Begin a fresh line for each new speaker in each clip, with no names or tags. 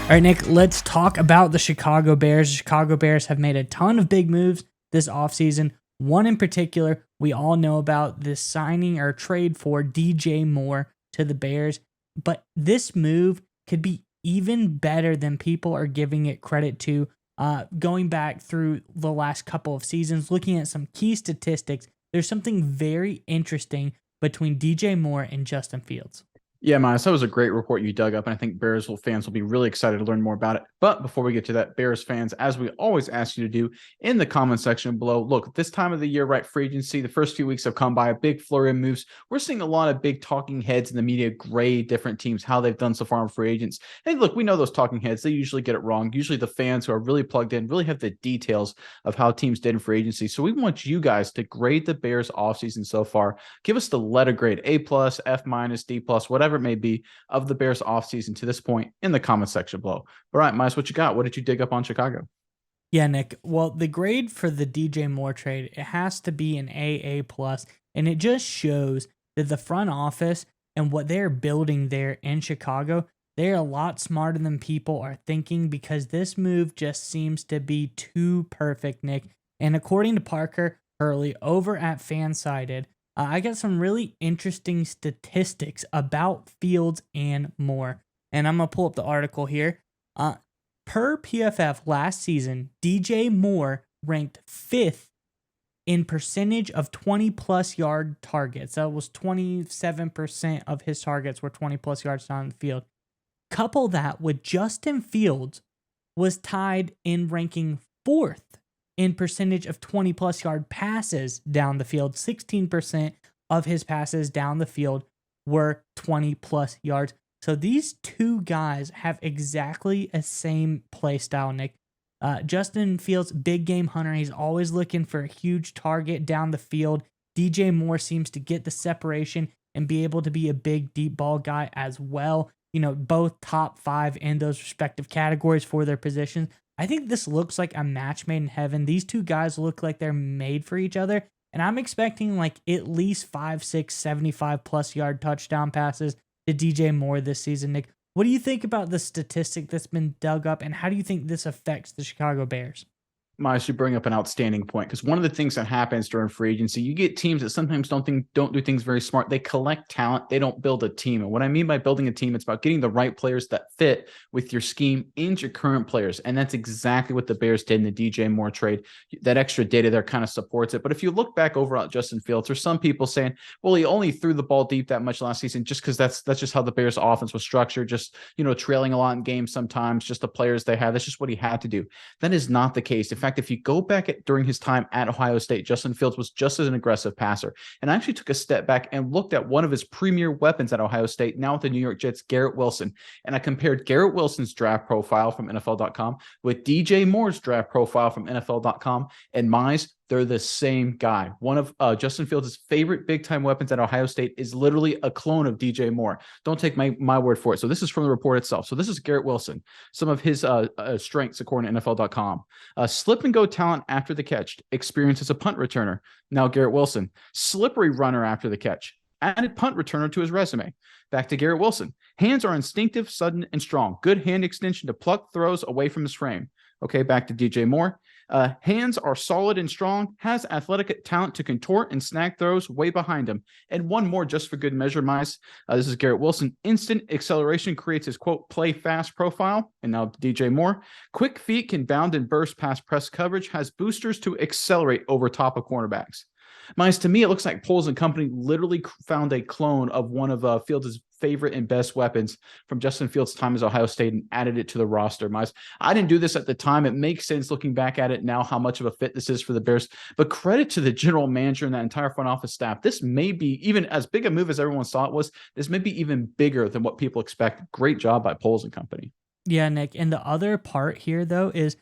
All right, Nick, let's talk about the Chicago Bears. The Chicago Bears have made a ton of big moves this offseason. One in particular, we all know about this signing or trade for DJ Moore to the Bears. But this move could be even better than people are giving it credit to. Going back through the last couple of seasons, looking at some key statistics, there's something very interesting between DJ Moore and Justin Fields.
Yeah, Miles, that was a great report you dug up, and I think Bears fans will be really excited to learn more about it. But before we get to that, Bears fans, as we always ask you to do in the comment section below, look, this time of the year, right, free agency, the first few weeks have come by, a big flurry of moves. We're seeing a lot of big talking heads in the media grade different teams, how they've done so far in free agents. And look, we know those talking heads, they usually get it wrong. Usually the fans who are really plugged in really have the details of how teams did in free agency. So we want you guys to grade the Bears offseason so far. Give us the letter grade, A+, F-, D+, whatever it may be, of the Bears offseason to this point in the comment section below. All right, Miles, what you got? What did you dig up on Chicago?
Yeah, Nick. Well, the grade for the DJ Moore trade, it has to be an AA+, and it just shows that the front office and what they're building there in Chicago, they're a lot smarter than people are thinking, because this move just seems to be too perfect, Nick. And according to Parker Hurley over at Fansided, I got some really interesting statistics about Fields and Moore. And I'm going to pull up the article here. Per PFF last season, DJ Moore ranked 5th in percentage of 20-plus yard targets. That was 27% of his targets were 20-plus yards down the field. Couple that with Justin Fields was tied in ranking 4th in percentage of 20-plus yard passes down the field. 16% of his passes down the field were 20-plus yards. So these two guys have exactly the same play style, Nick. Justin Fields, big game hunter. He's always looking for a huge target down the field. DJ Moore seems to get the separation and be able to be a big deep ball guy as well. You know, both top 5 in those respective categories for their positions. I think this looks like a match made in heaven. These two guys look like they're made for each other. And I'm expecting like at least 5, 6, 75-plus yard touchdown passes to DJ Moore this season, Nick. What do you think about the statistic that's been dug up, and how do you think this affects the Chicago Bears?
Miles, you bring up an outstanding point, because one of the things that happens during free agency, you get teams that sometimes don't do things very smart. They collect talent. They don't build a team. And what I mean by building a team, it's about getting the right players that fit with your scheme and your current players. And that's exactly what the Bears did in the DJ Moore trade. That extra data there kind of supports it. But if you look back over at Justin Fields, there's some people saying, well, he only threw the ball deep that much last season just because that's just how the Bears offense was structured. Just, trailing a lot in games sometimes, just the players they have. That's just what he had to do. That is not the case. In fact, if you go back during his time at Ohio State, Justin Fields was just as an aggressive passer. And I actually took a step back and looked at one of his premier weapons at Ohio State, now with the New York Jets, Garrett Wilson. And I compared Garrett Wilson's draft profile from NFL.com with DJ Moore's draft profile from NFL.com. And they're the same guy. One of Justin Fields' favorite big-time weapons at Ohio State is literally a clone of DJ Moore. Don't take my word for it. So this is from the report itself. So this is Garrett Wilson. Some of his strengths, according to NFL.com. Slip-and-go talent after the catch. Experience as a punt returner. Now Garrett Wilson. Slippery runner after the catch. Added punt returner to his resume. Back to Garrett Wilson. Hands are instinctive, sudden, and strong. Good hand extension to pluck throws away from his frame. Okay, back to DJ Moore. Hands are solid and strong, has athletic talent to contort and snag throws way behind him. And one more just for good measure, Mice. This is Garrett Wilson. Instant acceleration creates his, quote, play fast profile. And now DJ Moore. Quick feet can bound and burst past press coverage, has boosters to accelerate over top of cornerbacks. Mice, to me, it looks like Poles and Company literally found a clone of one of Fields' favorite and best weapons from Justin Fields' time as Ohio State and added it to the roster. Mice, I didn't do this at the time. It makes sense looking back at it now how much of a fit this is for the Bears. But credit to the general manager and that entire front office staff. This may be, even as big a move as everyone saw it was, this may be even bigger than what people expect. Great job by Poles and Company.
Yeah, Nick. And the other part here, though, is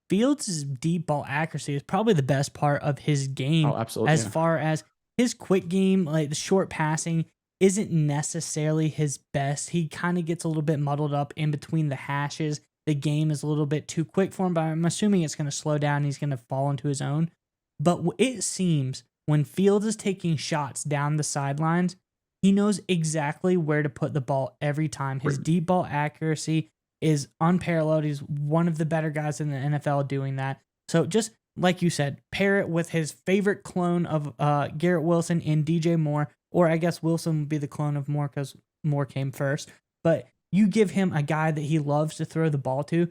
Fields' deep ball accuracy is probably the best part of his game.
Oh, absolutely.
As far as his quick game, like the short passing, isn't necessarily his best. He kind of gets a little bit muddled up in between the hashes. The game is a little bit too quick for him, but I'm assuming it's going to slow down and he's going to fall into his own. But it seems when Fields is taking shots down the sidelines, he knows exactly where to put the ball every time. His deep ball accuracy is unparalleled. He's one of the better guys in the NFL doing that. So just like you said, pair it with his favorite clone of Garrett Wilson in DJ Moore, or I guess Wilson would be the clone of Moore because Moore came first. But you give him a guy that he loves to throw the ball to.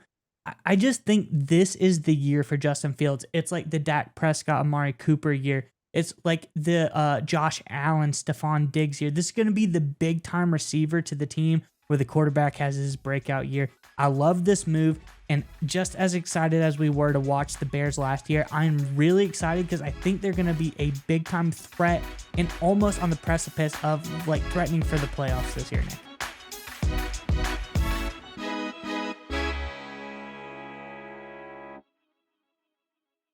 I just think this is the year for Justin Fields. It's like the Dak Prescott, Amari Cooper year. It's like the Josh Allen, Stephon Diggs year. This is going to be the big time receiver to the team where the quarterback has his breakout year. I love this move. And just as excited as we were to watch the Bears last year, I'm really excited because I think they're going to be a big time threat and almost on the precipice of like threatening for the playoffs this year, Nick.